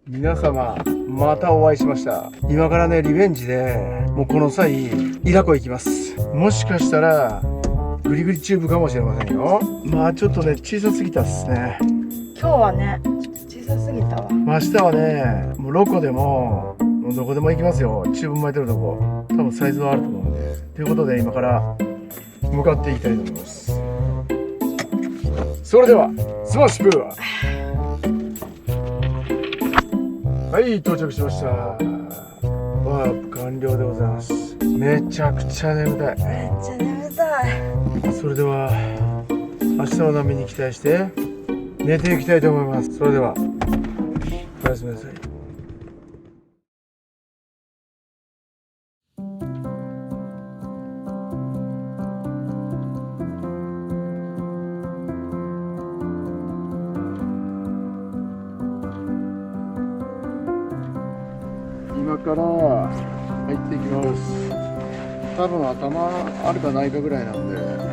皆様またお会いしました。今からねリベンジでもうこの際伊良湖行きます。もしかしたらグリグリチューブかもしれませんよ。まあちょっとね小さすぎたっすね。今日はねちょっと小さすぎたわ。明日はねもうロコでもどこでも行きますよ。チューブ巻いてるとこ多分サイズはあると思うんで。ということで今から向かっていきたいと思います。それではスマッシュプーはい到着しました。ワープ完了でございます。めちゃくちゃ眠たい。めっちゃ眠たい。それでは明日の波に期待して寝ていきたいと思います。それではおやすみなさい。今から入っていきます。多分頭あるかないかぐらいなんで。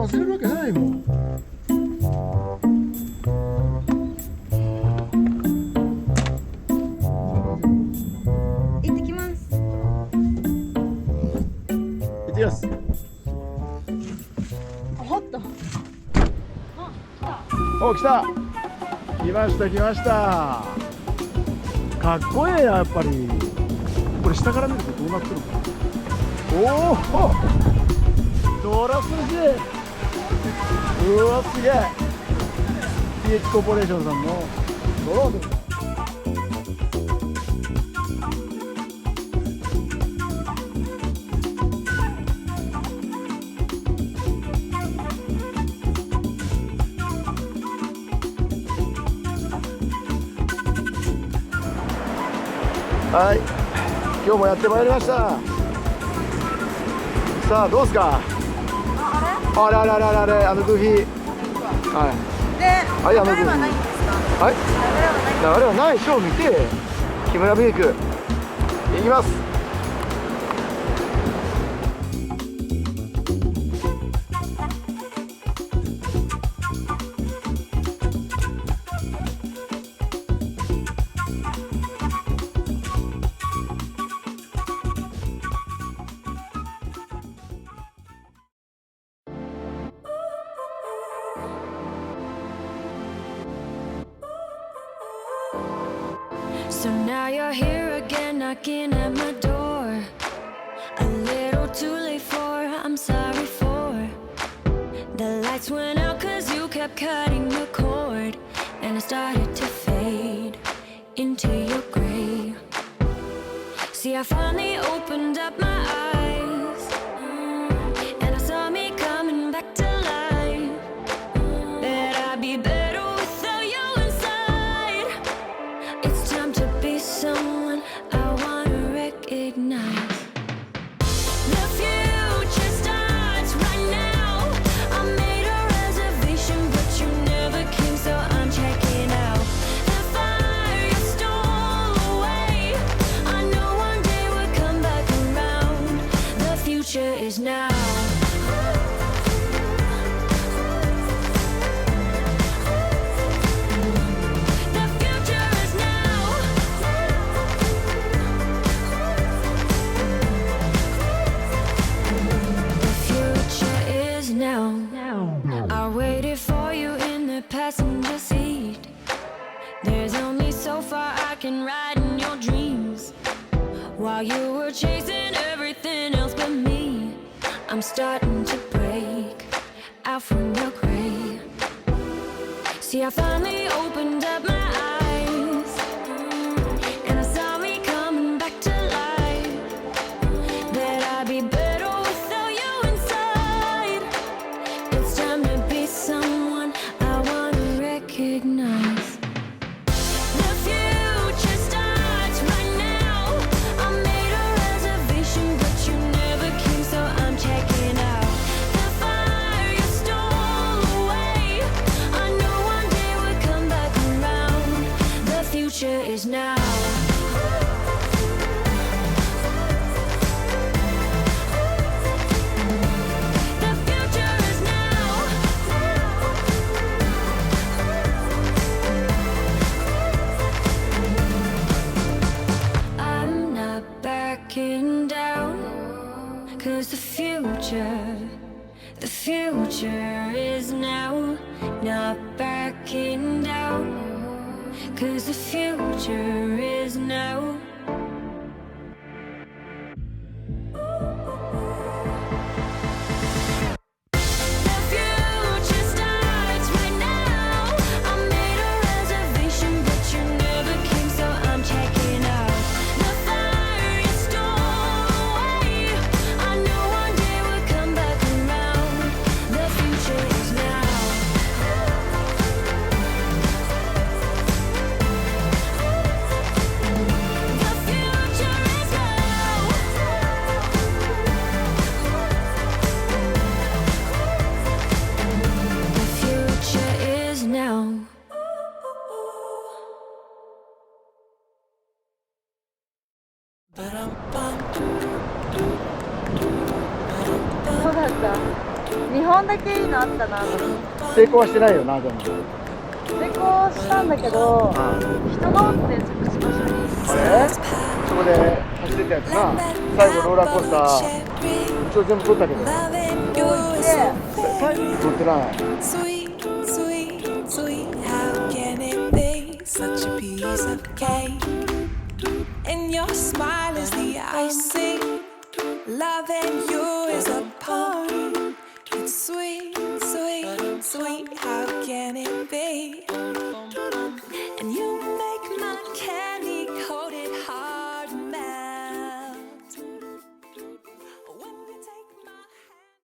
忘れるわけないもん。行ってきます。行ってきます。おっと。お、来た。来ました来ました。かっこいいなやっぱり。これ下から見るとどうなってるのか。おお。ドラスジ。うわすげえ。TH コーポレーションさんのドローンです。はい、今日もやってまいりました。さあどうですか。あれあのグーフィー。はい。で、はい、あのグーフィー。流れはないんですか。はい。流れはないショーを見て木村メイクいきます。So now you're here again, knocking at my door. A little too late for, I'm sorry for. The lights went out cause you kept cutting the cord. And I started to fade into your gray. See, I finally opened up my eyes, and I saw me coming back to life. That I'd be better without you inside. It's time to be someone I wanna recognize. The future starts right now. I made a reservation, but you never came, so I'm checking out. The fire you stole away, I know one day we'll come back around. The future is now. The future is now. The future is now. I waited for you in the passenger seat. There's only so far I can ride in your dreams. While you were chasing everything else but me, I'm starting to break out from your gray. See, I finally opened up my eyes, and I saw me coming back to life. That I'd be better without you inside. It's time to be someone I wanna recognize. The future starts right now. I made a reservation, but you never came, so I'm checking out. The fire you stole away, I know one day we'll come back around. The future is now. The future is now. I'm not backing down, cause the future is now. Not backing down, cause the future is now. The future starts right now. I made a reservation, but you never came, so I'm checking out. The fire you stole away, I know one day we'll come back around. The future is now. The future is now. The future is now. どうだった。2本だけいいのあったなと思って。成功はしてないよな、でも。成功したんだけど、人がおって着地場所に。あれそこで走ってたやつな。最後ローラーコースター一応全部撮ったけど最後に撮ってない。 Sweet, sweet, sweet, how can it be such a piece of cake? And your smile is the icing, loving you is a part